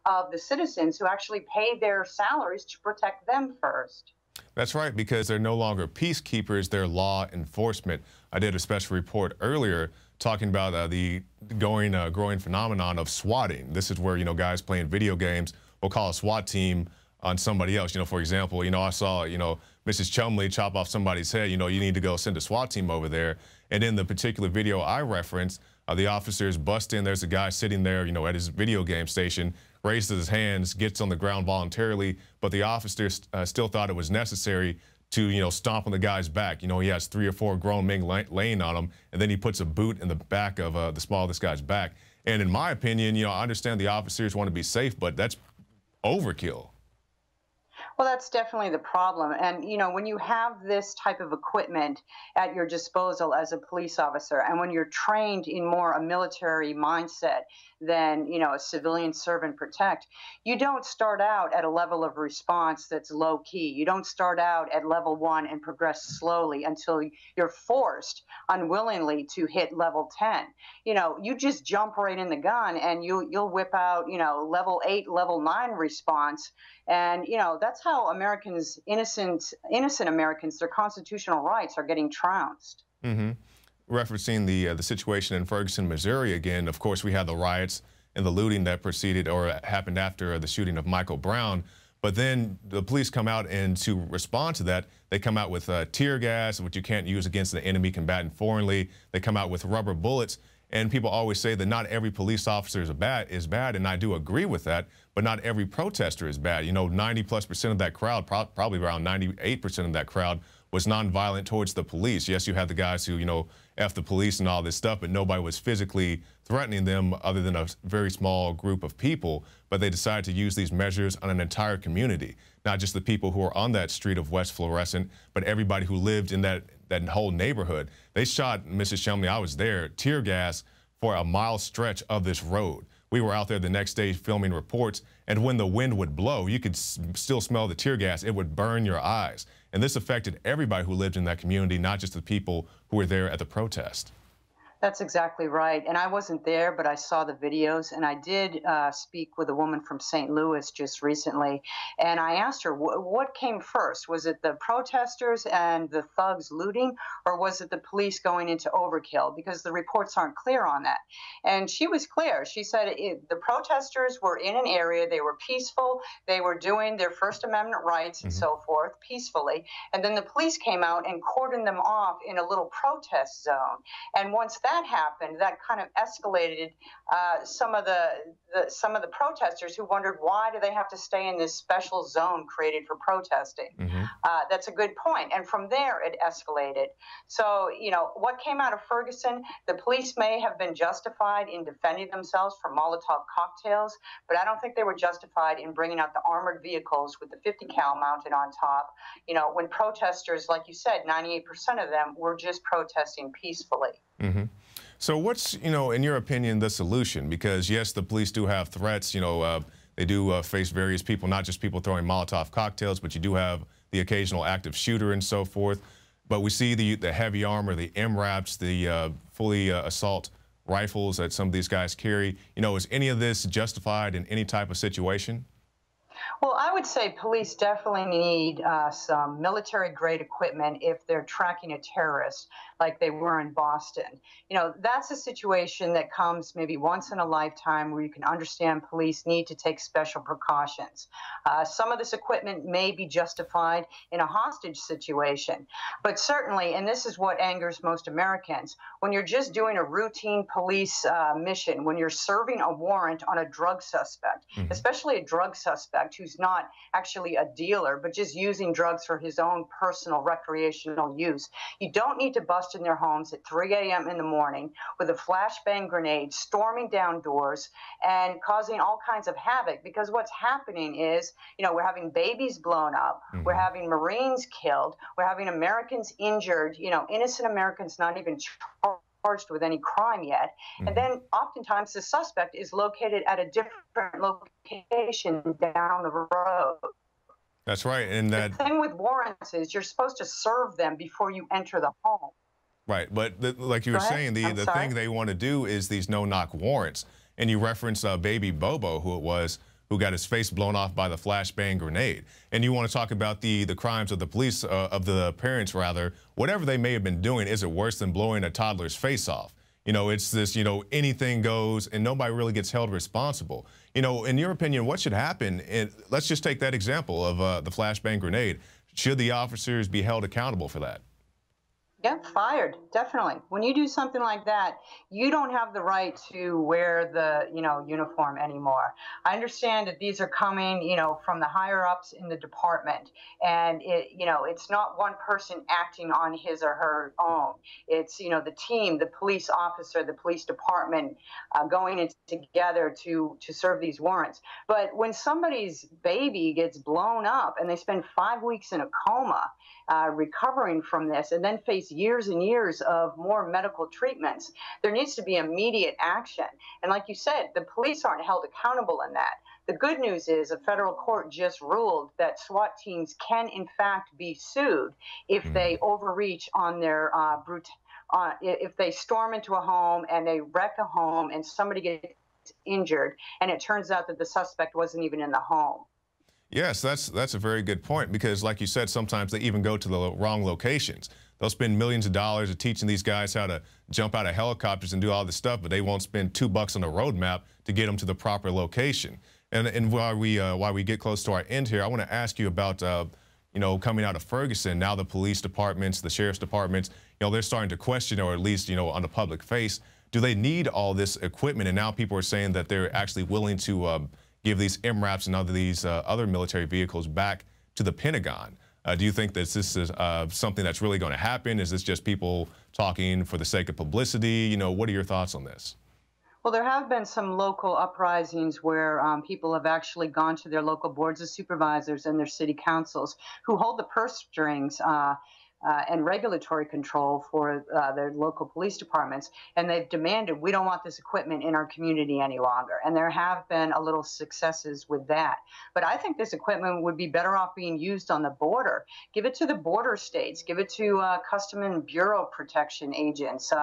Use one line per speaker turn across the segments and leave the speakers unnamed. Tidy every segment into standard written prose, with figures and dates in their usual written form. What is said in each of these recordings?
of the citizens who actually pay their salaries to protect them first.
That's right, because they're no longer peacekeepers, they're law enforcement. I did a special report earlier talking about the growing phenomenon of swatting. This is where, guys playing video games will call a SWAT team on somebody else. For example, I saw, Mrs. Chumley chop off somebody's head. You need to go send a SWAT team over there. And in the particular video I referenced, the officers bust in. There's a guy sitting there, at his video game station, raises his hands, gets on the ground voluntarily, but the officers still thought it was necessary to, stomp on the guy's back. He has 3 or 4 grown men laying on him, and then he puts a boot in the back of the small of this guy's back. And in my opinion, I understand the officers want to be safe, but that's overkill.
Well, that's definitely the problem. And, when you have this type of equipment at your disposal as a police officer, and when you're trained in more a military mindset than, a civilian serve and protect, you don't start out at a level of response that's low key. You don't start out at level 1 and progress slowly until you're forced unwillingly to hit level 10. You just jump right in the gun and you'll whip out, level 8, level 9 response. And, that's how Americans, innocent Americans, their constitutional rights are getting trounced.
Mm-hmm. Referencing the situation in Ferguson, Missouri again, of course, we had the riots and the looting that preceded or happened after the shooting of Michael Brown. But then the police come out, and to respond to that, they come out with tear gas, which you can't use against the enemy combatant foreignly. They come out with rubber bullets. And people always say that not every police officer is bad, and I do agree with that, but not every protester is bad. 90+% of that crowd, probably around 98% of that crowd, was nonviolent towards the police. Yes, you had the guys who, F the police and all this stuff, but nobody was physically threatening them other than a very small group of people. But they decided to use these measures on an entire community, not just the people who are on that street of West Florissant, but everybody who lived in that whole neighborhood. They shot, Mrs. Chumley, I was there, tear gas for a mile stretch of this road. We were out there the next day filming reports, and when the wind would blow, you could still smell the tear gas. It would burn your eyes. And this affected everybody who lived in that community, not just the people who were there at the protest.
That's exactly right. And I wasn't there, but I saw the videos, and I did speak with a woman from St. Louis just recently. And I asked her, what came first? Was it the protesters and the thugs looting, or was it the police going into overkill? Because the reports aren't clear on that. And she was clear. She said the protesters were in an area, they were peaceful, they were doing their First Amendment rights and so forth peacefully. And then the police came out and cordoned them off in a little protest zone. And once that happened, that kind of escalated some of the protesters who wondered, why do they have to stay in this special zone created for protesting? Mm-hmm. That's a good point. And from there, it escalated. So, what came out of Ferguson, the police may have been justified in defending themselves from Molotov cocktails, but I don't think they were justified in bringing out the armored vehicles with the 50 cal mounted on top, when protesters, like you said, 98% of them were just protesting peacefully.
Mm-hmm. So what's, in your opinion, the solution? Because, yes, the police do have threats. They do face various people, not just people throwing Molotov cocktails, but you do have the occasional active shooter and so forth. But we see the heavy armor, the MRAPs, the fully assault rifles that some of these guys carry. Is any of this justified in any type of situation?
Well, I would say police definitely need some military-grade equipment if they're tracking a terrorist like they were in Boston. That's a situation that comes maybe once in a lifetime where you can understand police need to take special precautions. Some of this equipment may be justified in a hostage situation, but certainly, and this is what angers most Americans, when you're just doing a routine police mission, when you're serving a warrant on a drug suspect, especially a drug suspect who's not actually a dealer, but just using drugs for his own personal recreational use. You don't need to bust in their homes at 3 a.m. in the morning with a flashbang grenade, storming down doors and causing all kinds of havoc, because what's happening is, we're having babies blown up, we're having Marines killed, we're having Americans injured, innocent Americans not even charged with any crime yet. And then oftentimes the suspect is located at a different location down the road.
That's right. And
the thing with warrants is you're supposed to serve them before you enter the home.
Right. But like you were saying, the thing they want to do is these no-knock warrants. And you reference baby Bobo, who it was, who got his face blown off by the flashbang grenade. And you want to talk about the crimes of the police, of the parents rather, whatever they may have been doing, is it worse than blowing a toddler's face off? You know, it's this, you know, anything goes and nobody really gets held responsible. You know, in your opinion, what should happen? And let's just take that example of the flashbang grenade. Should the officers be held accountable for that?
Yeah, fired, definitely. When you do something like that, you don't have the right to wear the, uniform anymore. I understand that these are coming, from the higher ups in the department, and it's not one person acting on his or her own. It's, the team, the police officer, the police department going in together to serve these warrants. But when somebody's baby gets blown up and they spend 5 weeks in a coma, recovering from this, and then face years and years of more medical treatments, there needs to be immediate action. And like you said, the police aren't held accountable in that. The good news is a federal court just ruled that SWAT teams can, in fact, be sued if they overreach on their if they storm into a home and they wreck a home and somebody gets injured, and it turns out that the suspect wasn't even in the home.
Yes, that's a very good point, because like you said, sometimes they even go to the wrong locations. They'll spend millions of dollars teaching these guys how to jump out of helicopters and do all this stuff, but they won't spend $2 on a road map to get them to the proper location. And while we get close to our end here, I want to ask you about coming out of Ferguson. Now the police departments, the sheriff's departments, they're starting to question, or at least on the public face, do they need all this equipment? And now people are saying that they're actually willing to give these MRAPs and other military vehicles back to the Pentagon. Do you think that this is something that's really going to happen? Is this just people talking for the sake of publicity? What are your thoughts on this?
Well, there have been some local uprisings where people have actually gone to their local boards of supervisors and their city councils, who hold the purse strings and regulatory control for their local police departments, and they've demanded, we don't want this equipment in our community any longer. And there have been a little successes with that. But I think this equipment would be better off being used on the border. Give it to the border states. Give it to Custom and Bureau Protection agents.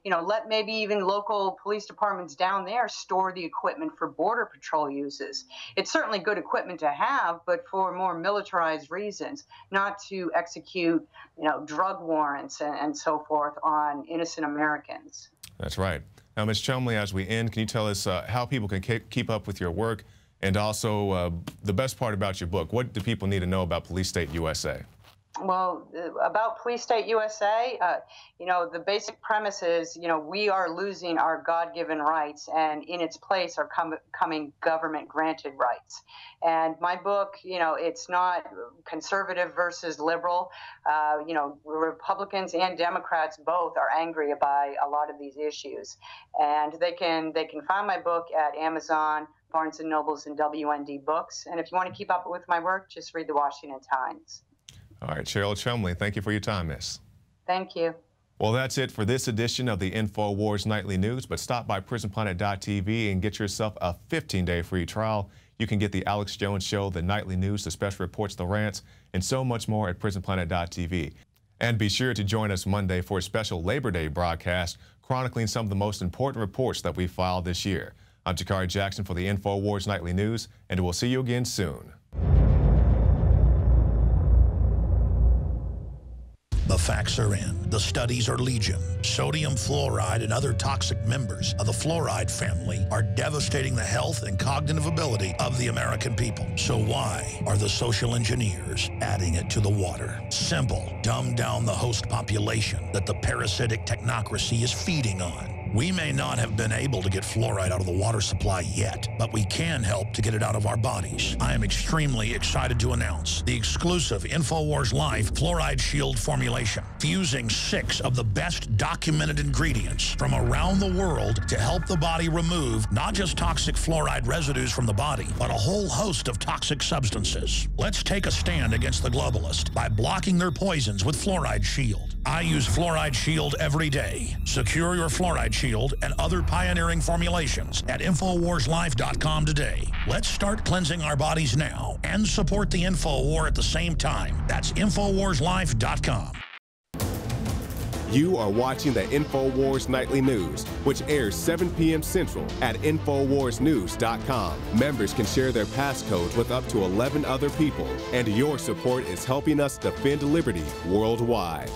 Let maybe even local police departments down there store the equipment for Border Patrol uses. It's certainly good equipment to have, but for more militarized reasons, not to execute drug warrants and so forth on innocent Americans.
That's right. Now, Ms. Chumley, as we end, can you tell us how people can keep up with your work, and also the best part about your book? What do people need to know about Police State USA?
Well, about Police State USA, the basic premise is, we are losing our God-given rights, and in its place are coming government-granted rights. And my book, it's not conservative versus liberal. Republicans and Democrats both are angry by a lot of these issues. And they can find my book at Amazon, Barnes & Nobles, and WND Books. And if you want to keep up with my work, just read the Washington Times.
All right, Cheryl Chumley, thank you for your time, miss.
Thank you.
Well, that's it for this edition of the InfoWars Nightly News, but stop by PrisonPlanet.tv and get yourself a 15-day free trial. You can get the Alex Jones Show, the Nightly News, the special reports, the rants, and so much more at PrisonPlanet.tv. And be sure to join us Monday for a special Labor Day broadcast chronicling some of the most important reports that we filed this year. I'm Jakari Jackson for the InfoWars Nightly News, and we'll see you again soon.
The facts are in. The studies are legion. Sodium fluoride and other toxic members of the fluoride family are devastating the health and cognitive ability of the American people. So why are the social engineers adding it to the water? Simple. Dumb down the host population that the parasitic technocracy is feeding on. We may not have been able to get fluoride out of the water supply yet, but we can help to get it out of our bodies. I am extremely excited to announce the exclusive InfoWars Life Fluoride Shield formulation, fusing 6 of the best documented ingredients from around the world to help the body remove not just toxic fluoride residues from the body, but a whole host of toxic substances. Let's take a stand against the globalists by blocking their poisons with Fluoride Shield. I use Fluoride Shield every day. Secure your Fluoride Shield and other pioneering formulations at InfoWarsLife.com today. Let's start cleansing our bodies now and support the InfoWar at the same time. That's InfoWarsLife.com.
You are watching the INFOWARS Nightly News, which airs 7 p.m. Central at INFOWARSnews.com. Members can share their passcodes with up to 11 other people, and your support is helping us defend liberty worldwide.